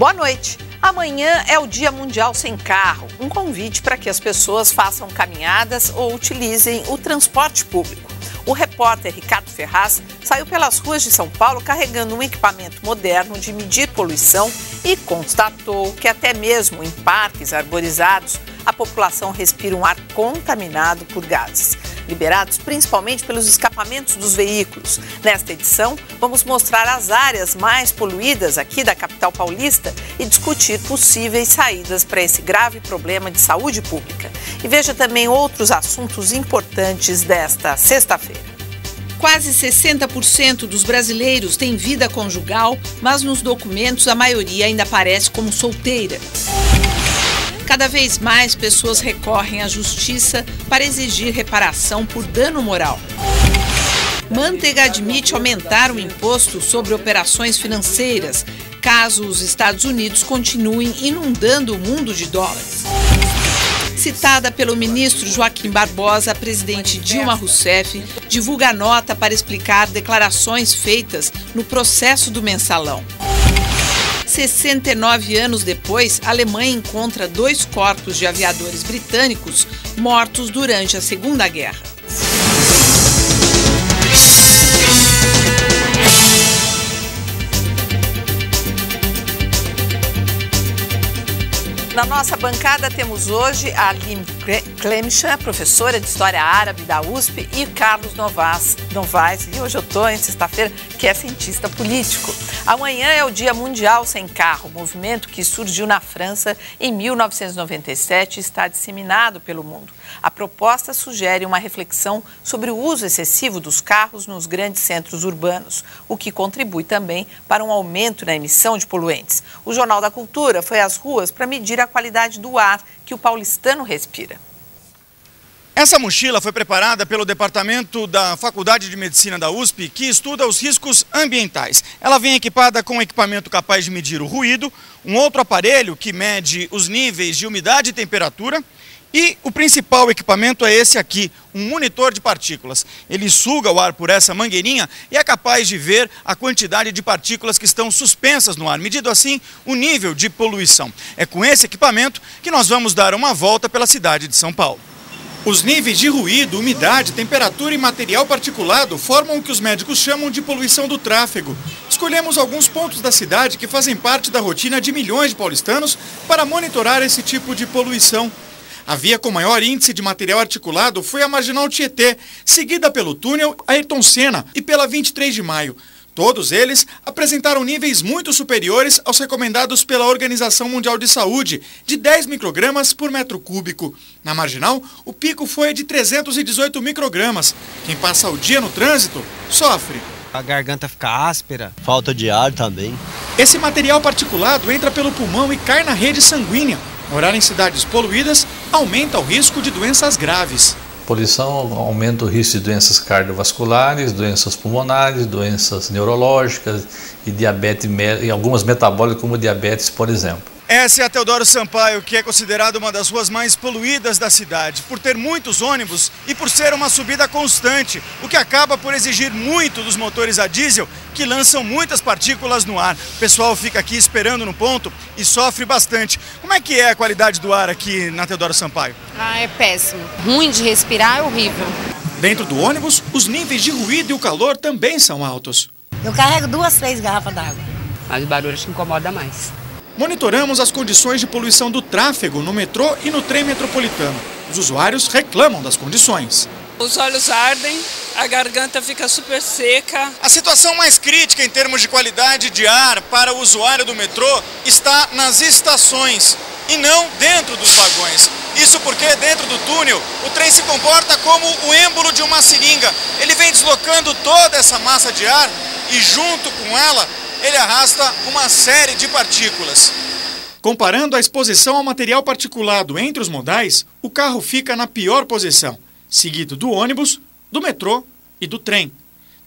Boa noite. Amanhã é o Dia Mundial Sem Carro. Um convite para que as pessoas façam caminhadas ou utilizem o transporte público. O repórter Ricardo Ferraz saiu pelas ruas de São Paulo carregando um equipamento moderno de medir poluição e constatou que até mesmo em parques arborizados a população respira um ar contaminado por gases, liberados principalmente pelos escapamentos dos veículos. Nesta edição, vamos mostrar as áreas mais poluídas aqui da capital paulista e discutir possíveis saídas para esse grave problema de saúde pública. E veja também outros assuntos importantes desta sexta-feira. Quase 60% dos brasileiros têm vida conjugal, mas nos documentos a maioria ainda aparece como solteira. Cada vez mais pessoas recorrem à justiça para exigir reparação por dano moral. Manteiga admite aumentar o imposto sobre operações financeiras, caso os Estados Unidos continuem inundando o mundo de dólares. Citada pelo ministro Joaquim Barbosa, a presidente Dilma Rousseff divulga nota para explicar declarações feitas no processo do mensalão. 69 anos depois, a Alemanha encontra 2 corpos de aviadores britânicos mortos durante a Segunda Guerra. Na nossa bancada temos hoje a Aline Clemchan, professora de História Árabe da USP, e Carlos Novaes, e hoje eu estou em sexta-feira, que é cientista político. Amanhã é o Dia Mundial Sem Carro, movimento que surgiu na França em 1997 e está disseminado pelo mundo. A proposta sugere uma reflexão sobre o uso excessivo dos carros nos grandes centros urbanos, o que contribui também para um aumento na emissão de poluentes. O Jornal da Cultura foi às ruas para medir a qualidade do ar que o paulistano respira. Essa mochila foi preparada pelo departamento da Faculdade de Medicina da USP, que estuda os riscos ambientais. Ela vem equipada com um equipamento capaz de medir o ruído, um outro aparelho que mede os níveis de umidade e temperatura, e o principal equipamento é esse aqui, um monitor de partículas. Ele suga o ar por essa mangueirinha e é capaz de ver a quantidade de partículas que estão suspensas no ar, medindo assim o nível de poluição. É com esse equipamento que nós vamos dar uma volta pela cidade de São Paulo. Os níveis de ruído, umidade, temperatura e material particulado formam o que os médicos chamam de poluição do tráfego. Escolhemos alguns pontos da cidade que fazem parte da rotina de milhões de paulistanos para monitorar esse tipo de poluição. A via com maior índice de material articulado foi a Marginal Tietê, seguida pelo túnel Ayrton Senna e pela 23 de Maio. Todos eles apresentaram níveis muito superiores aos recomendados pela Organização Mundial de Saúde, de 10 microgramas por metro cúbico. Na Marginal, o pico foi de 318 microgramas. Quem passa o dia no trânsito sofre. A garganta fica áspera, falta de ar também. Esse material particulado entra pelo pulmão e cai na rede sanguínea. Morar em cidades poluídas aumenta o risco de doenças graves. Poluição aumenta o risco de doenças cardiovasculares, doenças pulmonares, doenças neurológicas e diabetes, e algumas metabólicas como diabetes, por exemplo. Essa é a Teodoro Sampaio, que é considerada uma das ruas mais poluídas da cidade, por ter muitos ônibus e por ser uma subida constante, o que acaba por exigir muito dos motores a diesel, que lançam muitas partículas no ar. O pessoal fica aqui esperando no ponto e sofre bastante. Como é que é a qualidade do ar aqui na Teodoro Sampaio? É péssimo. Ruim de respirar, é horrível. Dentro do ônibus, os níveis de ruído e o calor também são altos. Eu carrego 2, 3 garrafas d'água. Mas o barulho acho que incomoda mais. Monitoramos as condições de poluição do tráfego no metrô e no trem metropolitano. Os usuários reclamam das condições. Os olhos ardem, a garganta fica super seca. A situação mais crítica em termos de qualidade de ar para o usuário do metrô está nas estações e não dentro dos vagões. Isso porque dentro do túnel o trem se comporta como o êmbolo de uma seringa. Ele vem deslocando toda essa massa de ar e junto com ela ele arrasta uma série de partículas. Comparando a exposição ao material particulado entre os modais, o carro fica na pior posição, seguido do ônibus, do metrô e do trem.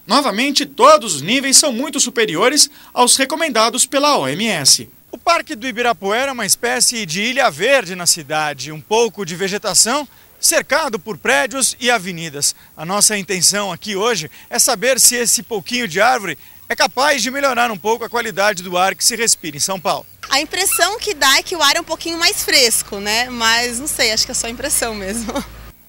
Novamente, todos os níveis são muito superiores aos recomendados pela OMS. O Parque do Ibirapuera é uma espécie de ilha verde na cidade, um pouco de vegetação, cercado por prédios e avenidas. A nossa intenção aqui hoje é saber se esse pouquinho de árvore é capaz de melhorar um pouco a qualidade do ar que se respira em São Paulo. A impressão que dá é que o ar é um pouquinho mais fresco, né? Mas não sei, acho que é só impressão mesmo.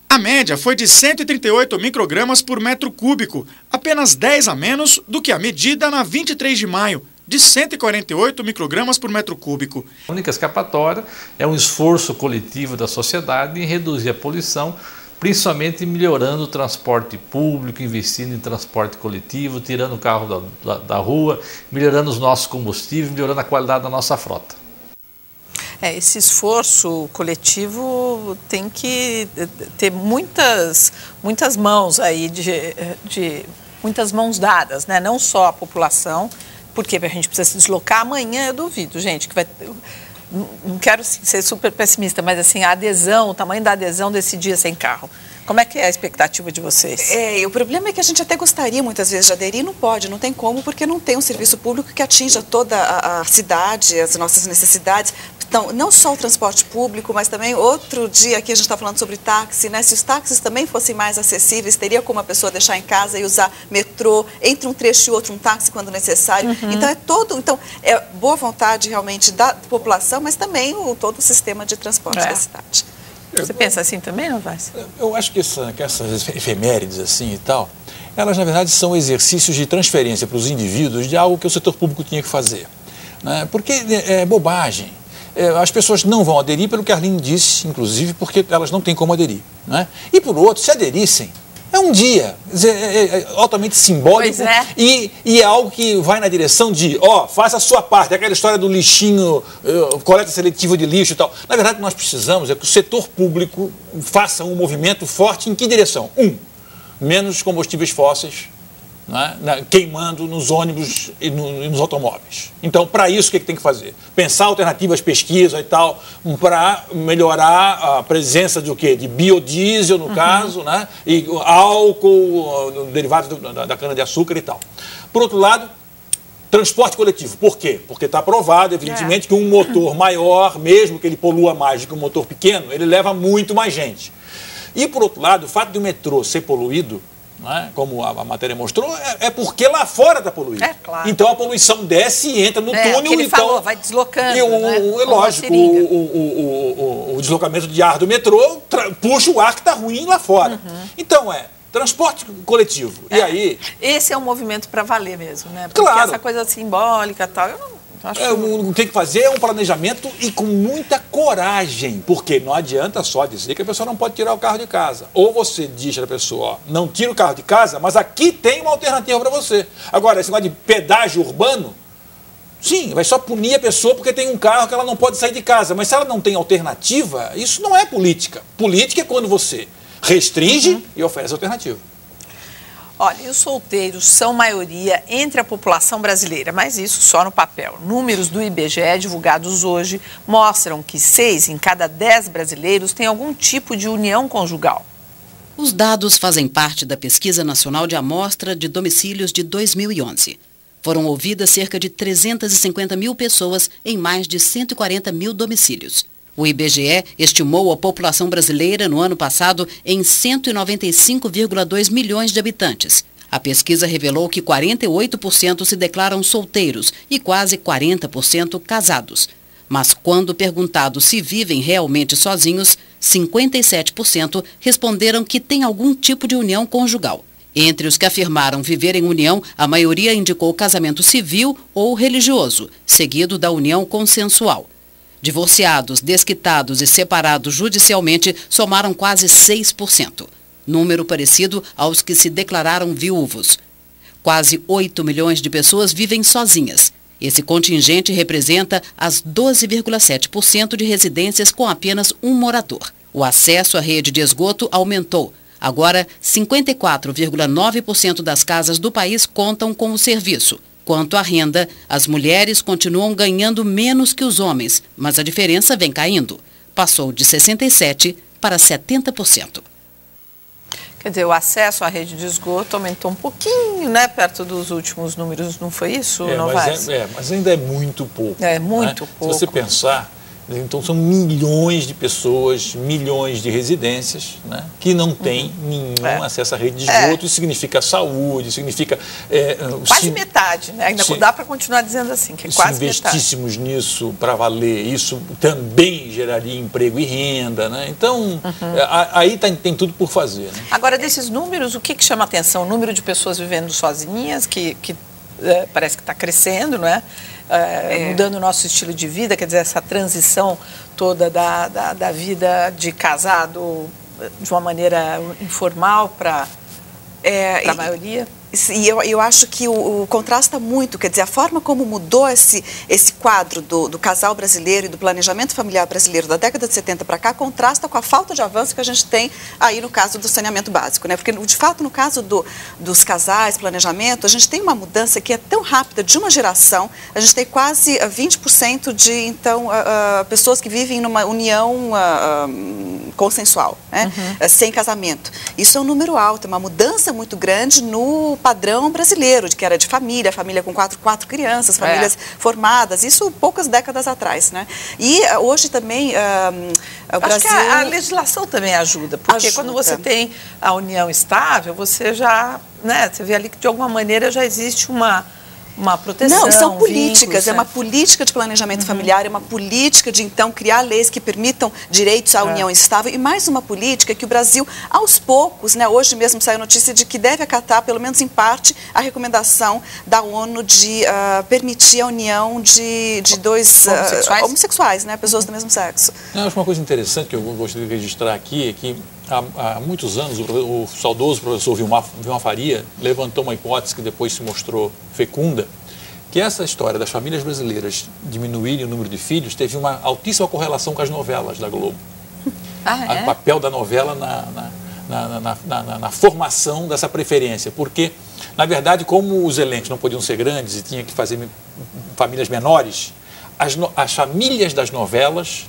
A média foi de 138 microgramas por metro cúbico, apenas 10 a menos do que a medida na 23 de maio, de 148 microgramas por metro cúbico. A única escapatória é um esforço coletivo da sociedade em reduzir a poluição, principalmente melhorando o transporte público, investindo em transporte coletivo, tirando o carro da rua, melhorando os nossos combustíveis, melhorando a qualidade da nossa frota. Esse esforço coletivo tem que ter muitas mãos aí, muitas mãos dadas, né? Não só a população, porque a gente precisa se deslocar. Amanhã eu duvido, gente, que vai... Não quero ser super pessimista, mas assim, a adesão, o tamanho da adesão desse dia sem carro. Como é que é a expectativa de vocês? O problema é que a gente até gostaria muitas vezes de aderir, não pode, não tem como, porque não tem um serviço público que atinja toda a cidade, as nossas necessidades. Então, não só o transporte público, mas também outro dia aqui a gente está falando sobre táxi, né? Se os táxis também fossem mais acessíveis, teria como a pessoa deixar em casa e usar metrô, entre um trecho e outro um táxi quando necessário. Então, é boa vontade realmente da população, mas também todo o sistema de transporte da cidade. Você pensa assim também, não vai? Eu acho que essas efemérides assim e tal, elas na verdade são exercícios de transferência para os indivíduos de algo que o setor público tinha que fazer, né? Porque é bobagem. As pessoas não vão aderir pelo que a Arline disse, inclusive, porque elas não têm como aderir, né? E por outro, se aderissem, é um dia, é altamente simbólico e é algo que vai na direção de, faça a sua parte, aquela história do lixinho, coleta seletiva de lixo e tal. Na verdade, o que nós precisamos é que o setor público faça um movimento forte em que direção? Menos combustíveis fósseis, né, queimando nos ônibus e nos automóveis. Então, para isso, o que tem que fazer? Pensar alternativas, pesquisa e tal, para melhorar a presença de o quê? De biodiesel, no caso, né, e álcool, derivados da cana-de-açúcar e tal. Por outro lado, transporte coletivo. Por quê? Porque está provado, evidentemente, que um motor maior, mesmo que ele polua mais do que um motor pequeno, ele leva muito mais gente. E, por outro lado, o fato de o metrô ser poluído, né, como a matéria mostrou, é porque lá fora está poluído. Claro. Então a poluição desce e entra no túnel. Que ele falou, vai deslocando. E lógico, o deslocamento de ar do metrô puxa o ar que está ruim lá fora. Então transporte coletivo. E aí... Esse é um movimento para valer mesmo, né? Porque claro. Essa coisa simbólica e tal, eu não... O que tem que fazer é um planejamento e com muita coragem, porque não adianta só dizer que a pessoa não pode tirar o carro de casa. Ou você diz para a pessoa, não tira o carro de casa, mas aqui tem uma alternativa para você. Agora, esse negócio de pedágio urbano, sim, vai só punir a pessoa porque tem um carro que ela não pode sair de casa. Mas se ela não tem alternativa, isso não é política. Política é quando você restringe e oferece alternativa. Olha, e os solteiros são maioria entre a população brasileira, mas isso só no papel. Números do IBGE divulgados hoje mostram que 6 em cada 10 brasileiros têm algum tipo de união conjugal. Os dados fazem parte da Pesquisa Nacional de Amostra de Domicílios de 2011. Foram ouvidas cerca de 350 mil pessoas em mais de 140 mil domicílios. O IBGE estimou a população brasileira no ano passado em 195,2 milhões de habitantes. A pesquisa revelou que 48% se declaram solteiros e quase 40% casados. Mas quando perguntados se vivem realmente sozinhos, 57% responderam que têm algum tipo de união conjugal. Entre os que afirmaram viver em união, a maioria indicou casamento civil ou religioso, seguido da união consensual. Divorciados, desquitados e separados judicialmente somaram quase 6%, número parecido aos que se declararam viúvos. Quase 8 milhões de pessoas vivem sozinhas. Esse contingente representa as 12,7% de residências com apenas um morador. O acesso à rede de esgoto aumentou. Agora, 54,9% das casas do país contam com o serviço. Quanto à renda, as mulheres continuam ganhando menos que os homens, mas a diferença vem caindo. Passou de 67% para 70%. Quer dizer, o acesso à rede de esgoto aumentou um pouquinho, né, perto dos últimos números, não foi isso, Novaes? Mas ainda é muito pouco. É muito pouco. Se você pensar Então são milhões de pessoas, milhões de residências, né, que não têm nenhum acesso à rede de esgoto. Isso significa saúde, significa... quase metade, né? Ainda dá para continuar dizendo assim, que é quase metade. Se investíssemos nisso para valer, isso também geraria emprego e renda, né? Então, aí tem tudo por fazer. Né? Agora, desses números, o que chama a atenção? O número de pessoas vivendo sozinhas, que parece que está crescendo, não é? Mudando o nosso estilo de vida, quer dizer, essa transição toda da vida de casado de uma maneira informal para a maioria. E eu acho que o contrasta muito, quer dizer, a forma como mudou esse quadro do casal brasileiro e do planejamento familiar brasileiro da década de 70 para cá, contrasta com a falta de avanço que a gente tem aí no caso do saneamento básico, né? Porque, de fato, no caso dos casais, planejamento, a gente tem uma mudança que é tão rápida, de uma geração, a gente tem quase 20% de, então, pessoas que vivem numa união consensual, né? Sem casamento. Isso é um número alto, é uma mudança muito grande no padrão brasileiro, que era de família com quatro crianças, famílias formadas, isso poucas décadas atrás, né? E hoje também o Brasil... Acho que a legislação também ajuda, porque quando você tem a união estável, você já, né, você vê ali que de alguma maneira já existe uma proteção. Não, são políticas, vínculos, é uma política de planejamento familiar, é uma política de, então, criar leis que permitam direitos à união estável, e mais uma política que o Brasil, aos poucos, né, hoje mesmo saiu notícia de que deve acatar, pelo menos em parte, a recomendação da ONU de permitir a união de dois homossexuais, né, pessoas do mesmo sexo. Eu acho uma coisa interessante que eu gostaria de registrar aqui, é que há muitos anos o saudoso professor Vilmar Faria levantou uma hipótese que depois se mostrou fecunda, que essa história das famílias brasileiras diminuírem o número de filhos teve uma altíssima correlação com as novelas da Globo. O papel da novela na formação dessa preferência, porque, na verdade, como os elencos não podiam ser grandes e tinha que fazer famílias menores, as famílias das novelas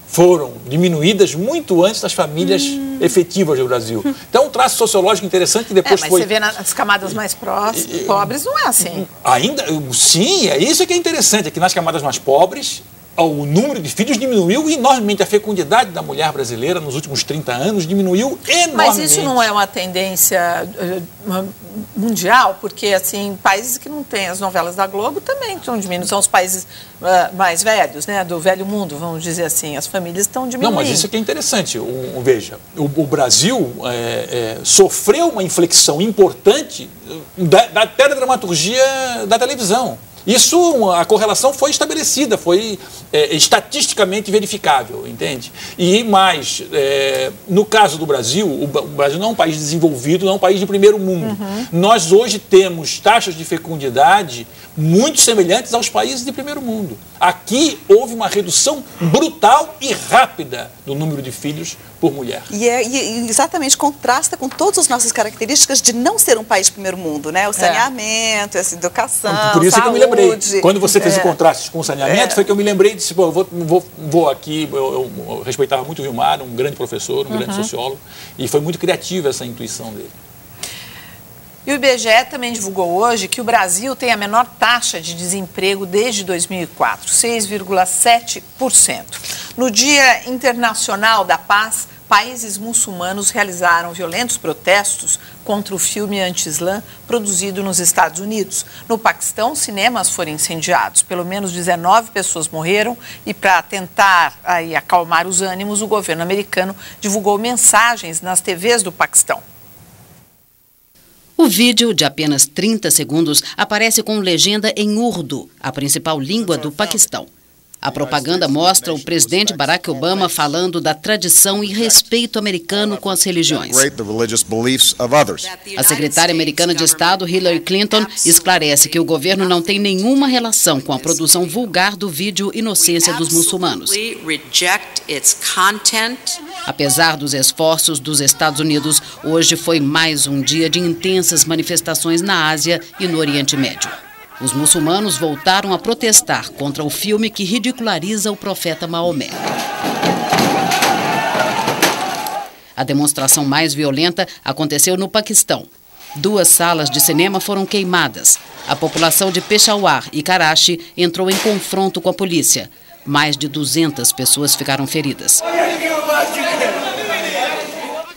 foram diminuídas muito antes das famílias efetivas do Brasil. Então, um traço sociológico interessante que depois mas foi... você vê nas camadas mais pobres, não é assim. Ainda, sim, é isso que é interessante, é que nas camadas mais pobres, o número de filhos diminuiu enormemente. A fecundidade da mulher brasileira nos últimos 30 anos diminuiu enormemente. Mas isso não é uma tendência mundial? Porque, assim, países que não têm as novelas da Globo também estão diminuindo. São os países mais velhos, né, do velho mundo, vamos dizer assim. As famílias estão diminuindo. Não, mas isso aqui é interessante. Veja, o Brasil sofreu uma inflexão importante da teledramaturgia da televisão. Isso, a correlação foi estabelecida, foi estatisticamente verificável, entende? E mais, no caso do Brasil, o Brasil não é um país desenvolvido, não é um país de primeiro mundo. Nós hoje temos taxas de fecundidade muito semelhantes aos países de primeiro mundo. Aqui houve uma redução brutal e rápida do número de filhos por mulher. E exatamente contrasta com todas as nossas características de não ser um país de primeiro mundo, né? O saneamento, essa educação, por isso saúde. Que eu me lembrei. Quando você fez o contraste com o saneamento, foi que eu me lembrei de, vou aqui, eu respeitava muito o Vilmar, um grande professor, um grande sociólogo, e foi muito criativa essa intuição dele. E o IBGE também divulgou hoje que o Brasil tem a menor taxa de desemprego desde 2004, 6,7%. No Dia Internacional da Paz, países muçulmanos realizaram violentos protestos contra o filme anti-islã produzido nos Estados Unidos. No Paquistão, cinemas foram incendiados. Pelo menos 19 pessoas morreram e, para tentar acalmar os ânimos, o governo americano divulgou mensagens nas TVs do Paquistão. O vídeo, de apenas 30 segundos, aparece com legenda em urdu, a principal língua do Paquistão. A propaganda mostra o presidente Barack Obama falando da tradição e respeito americano com as religiões. A secretária americana de Estado, Hillary Clinton, esclarece que o governo não tem nenhuma relação com a produção vulgar do vídeo Inocência dos Muçulmanos. Apesar dos esforços dos Estados Unidos, hoje foi mais um dia de intensas manifestações na Ásia e no Oriente Médio. Os muçulmanos voltaram a protestar contra o filme que ridiculariza o profeta Maomé. A demonstração mais violenta aconteceu no Paquistão. 2 salas de cinema foram queimadas. A população de Peshawar e Karachi entrou em confronto com a polícia. Mais de 200 pessoas ficaram feridas.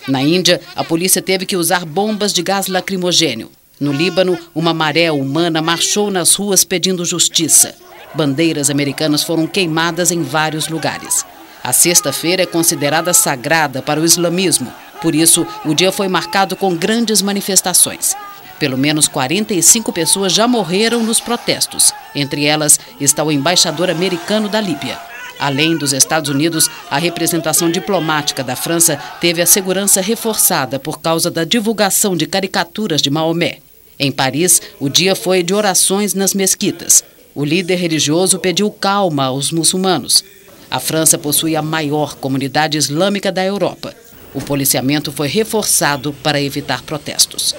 Na Índia, a polícia teve que usar bombas de gás lacrimogêneo. No Líbano, uma maré humana marchou nas ruas pedindo justiça. Bandeiras americanas foram queimadas em vários lugares. A sexta-feira é considerada sagrada para o islamismo. Por isso, o dia foi marcado com grandes manifestações. Pelo menos 45 pessoas já morreram nos protestos. Entre elas está o embaixador americano da Líbia. Além dos Estados Unidos, a representação diplomática da França teve a segurança reforçada por causa da divulgação de caricaturas de Maomé. Em Paris, o dia foi de orações nas mesquitas. O líder religioso pediu calma aos muçulmanos. A França possui a maior comunidade islâmica da Europa. O policiamento foi reforçado para evitar protestos.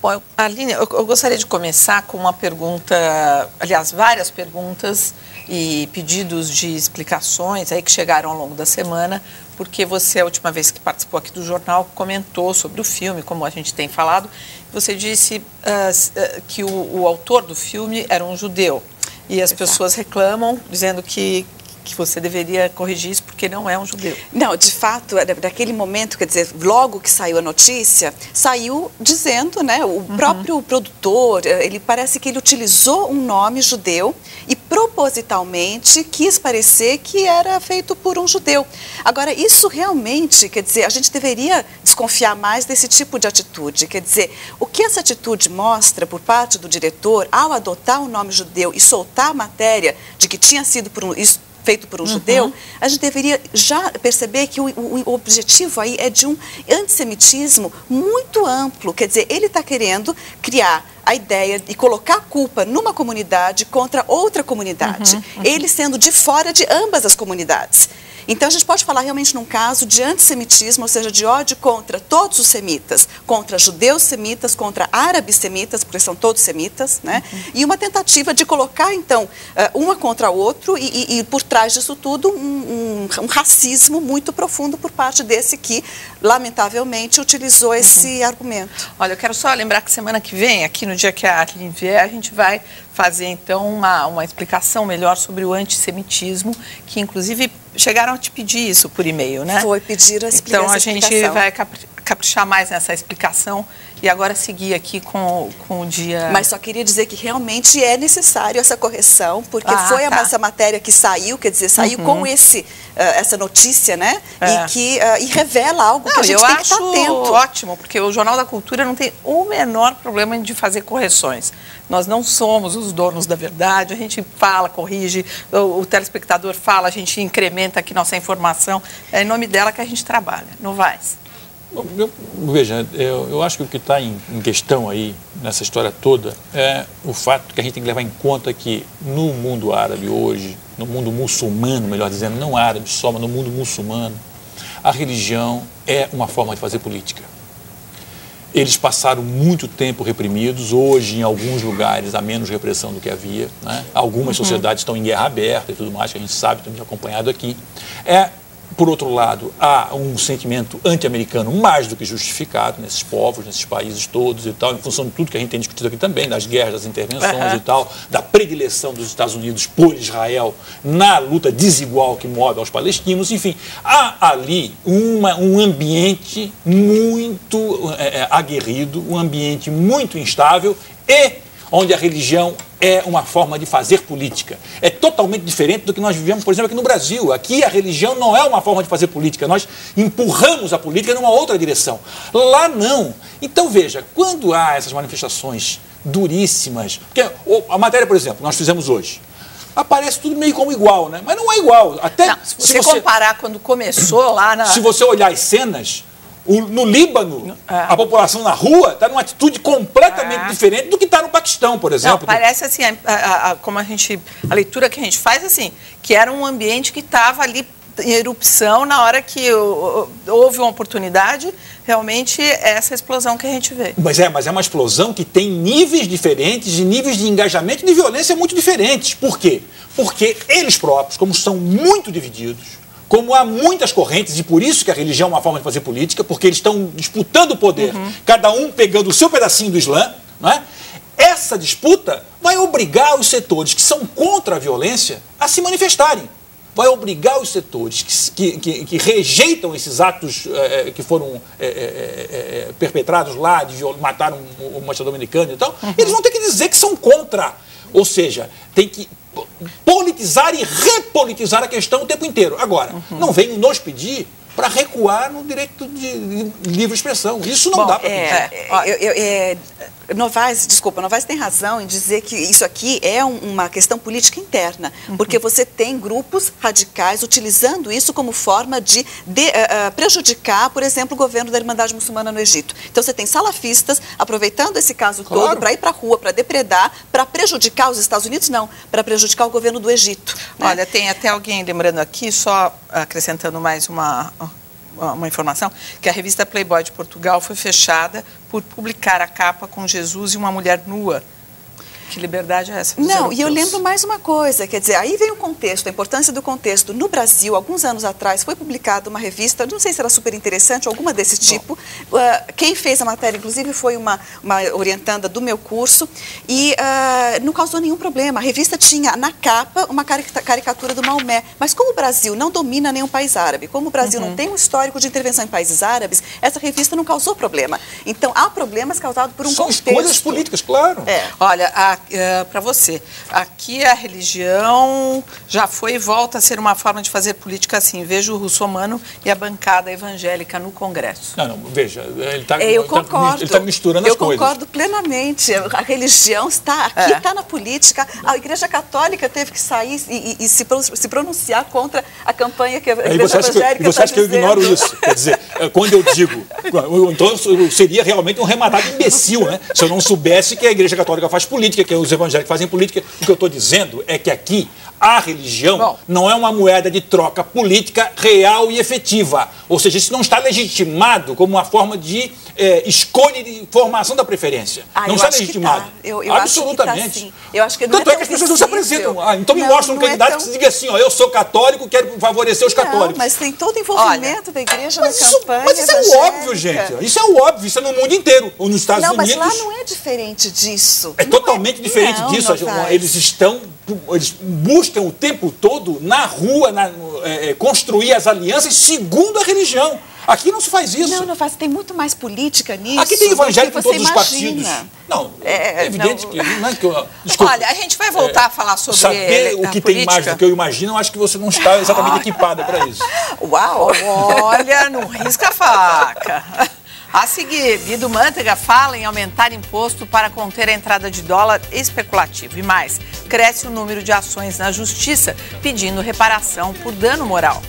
Bom, Aline, eu gostaria de começar com uma pergunta, aliás, várias perguntas e pedidos de explicações aí que chegaram ao longo da semana, porque você, a última vez que participou aqui do jornal, comentou sobre o filme, como a gente tem falado. Você disse que o autor do filme era um judeu. E as pessoas reclamam, dizendo que você deveria corrigir isso porque não é um judeu. Não, de fato, naquele momento, quer dizer, logo que saiu a notícia, saiu dizendo, né, o próprio produtor, ele parece que ele utilizou um nome judeu e propositalmente quis parecer que era feito por um judeu. Agora, isso realmente, quer dizer, a gente deveria desconfiar mais desse tipo de atitude. Quer dizer, o que essa atitude mostra por parte do diretor, ao adotar o nome judeu e soltar a matéria de que tinha sido feito por um judeu, a gente deveria já perceber que o objetivo aí é de um antissemitismo muito amplo. Quer dizer, ele está querendo criar a ideia de colocar a culpa numa comunidade contra outra comunidade, ele sendo de fora de ambas as comunidades. Então, a gente pode falar realmente num caso de antissemitismo, ou seja, de ódio contra todos os semitas, contra judeus semitas, contra árabes semitas, porque são todos semitas, né? E uma tentativa de colocar, então, uma contra o outro e por trás disso tudo, um racismo muito profundo por parte desse que, lamentavelmente, utilizou esse argumento. Olha, eu quero só lembrar que semana que vem, aqui no dia que a Aline vier, a gente vai fazer, então, uma explicação melhor sobre o antissemitismo, que, inclusive, chegaram a te pedir isso por e-mail, né? Foi pedir a explicação. Então, a gente vai caprichar mais nessa explicação e agora seguir aqui com o dia... Mas só queria dizer que realmente é necessário essa correção, porque foi essa matéria que saiu, quer dizer, saiu com essa notícia, né? E revela algo que a gente tem que estar atento. Eu acho ótimo, porque o Jornal da Cultura não tem o menor problema de fazer correções. Nós não somos os donos da verdade, a gente fala, corrige, o telespectador fala, a gente incrementa aqui nossa informação. É em nome dela que a gente trabalha, não vai. Veja, eu acho que o que está em questão aí, nessa história toda, é o fato que a gente tem que levar em conta que no mundo árabe hoje, no mundo muçulmano, melhor dizendo, não árabe só, mas no mundo muçulmano, a religião é uma forma de fazer política. Eles passaram muito tempo reprimidos, hoje em alguns lugares há menos repressão do que havia, né? Algumas sociedades estão em guerra aberta e tudo mais, que a gente sabe, temos acompanhado aqui. Por outro lado, há um sentimento anti-americano mais do que justificado nesses povos, nesses países todos e tal, em função de tudo que a gente tem discutido aqui também, das guerras, das intervenções e tal, da predileção dos Estados Unidos por Israel na luta desigual que move aos palestinos, enfim. Há ali um ambiente muito aguerrido, um ambiente muito instável e onde a religião é uma forma de fazer política. É totalmente diferente do que nós vivemos, por exemplo, aqui no Brasil. Aqui a religião não é uma forma de fazer política, nós empurramos a política numa outra direção. Lá não. Então veja, quando há essas manifestações duríssimas, porque a matéria, por exemplo, nós fizemos hoje, aparece tudo meio como igual, né? Mas não é igual. Até não, se você comparar quando começou lá na... Se você olhar as cenas... No Líbano, a população na rua está numa atitude completamente diferente do que está no Paquistão, por exemplo. Não, parece assim, como a leitura que a gente faz, assim, que era um ambiente que estava ali em erupção na hora que houve uma oportunidade, realmente é essa explosão que a gente vê. Mas é uma explosão que tem níveis diferentes, de níveis de engajamento e de violência muito diferentes. Por quê? Porque eles próprios, como são muito divididos, como há muitas correntes, e por isso que a religião é uma forma de fazer política, porque eles estão disputando o poder, cada um pegando o seu pedacinho do Islã, não é? essa disputa vai obrigar os setores que são contra a violência a se manifestarem. Vai obrigar os setores que rejeitam esses atos que foram perpetrados lá, de matar um morador dominicano e tal, eles vão ter que dizer que são contra. Ou seja, tem que politizar e repolitizar a questão o tempo inteiro. Agora, não venham nos pedir para recuar no direito de livre expressão. Isso não dá para pedir. Novaes tem razão em dizer que isso aqui é uma questão política interna, porque você tem grupos radicais utilizando isso como forma de prejudicar, por exemplo, o governo da Irmandade Muçulmana no Egito. Então você tem salafistas aproveitando esse caso todo para ir para a rua, para depredar, para prejudicar os Estados Unidos, não, para prejudicar o governo do Egito. Né? Olha, tem até alguém lembrando aqui, só acrescentando mais uma informação, que a revista Playboy de Portugal foi fechada por publicar a capa com Jesus e uma mulher nua. Que liberdade é essa? Não, e eu lembro mais uma coisa, quer dizer, aí vem o contexto, a importância do contexto. No Brasil, alguns anos atrás, foi publicada uma revista, não sei se era super interessante, alguma desse tipo. Quem fez a matéria, inclusive, foi uma orientanda do meu curso e não causou nenhum problema. A revista tinha na capa uma caricatura do Maomé. Mas como o Brasil não domina nenhum país árabe, como o Brasil não tem um histórico de intervenção em países árabes, essa revista não causou problema. Então, há problemas causados por um contexto. São escolhas políticas, claro. Olha, para você, aqui a religião já foi e volta a ser uma forma de fazer política assim. Veja o russomano e a bancada evangélica no Congresso. Não, veja, ele está misturando as coisas. Eu concordo plenamente. A religião está aqui, está na política. A Igreja Católica teve que sair e se pronunciar contra a campanha que a Igreja evangélica você acha que eu ignoro isso? Quer dizer, quando eu digo, então eu seria realmente um rematado imbecil, né? Se eu não soubesse que a Igreja Católica faz política, que os evangélicos fazem política. O que eu estou dizendo é que aqui a religião não é uma moeda de troca política real e efetiva. Ou seja, isso não está legitimado como uma forma de escolha de formação da preferência. Não está legitimado. Absolutamente. Eu acho que tanto é que as pessoas não se apresentam. Então me mostra um candidato que diga assim, eu sou católico, quero favorecer os católicos. Mas tem todo o envolvimento da igreja na campanha. Mas isso é óbvio, gente. Isso é óbvio. Isso é no mundo inteiro. Ou nos Estados Unidos. Mas lá não é diferente disso. É totalmente diferente disso. Eles buscam o tempo todo na rua construir as alianças segundo a religião. Aqui não se faz isso. Não faz. Tem muito mais política nisso. Aqui tem evangélico em todos os partidos. Não, é evidente que... Desculpa, olha, a gente vai voltar a falar sobre saber o que tem mais do que eu imagino, eu acho que você não está exatamente equipada para isso. Uau! Olha, não risca a faca. A seguir, Guido Mantega fala em aumentar imposto para conter a entrada de dólar especulativo. E mais, cresce o número de ações na justiça pedindo reparação por dano moral.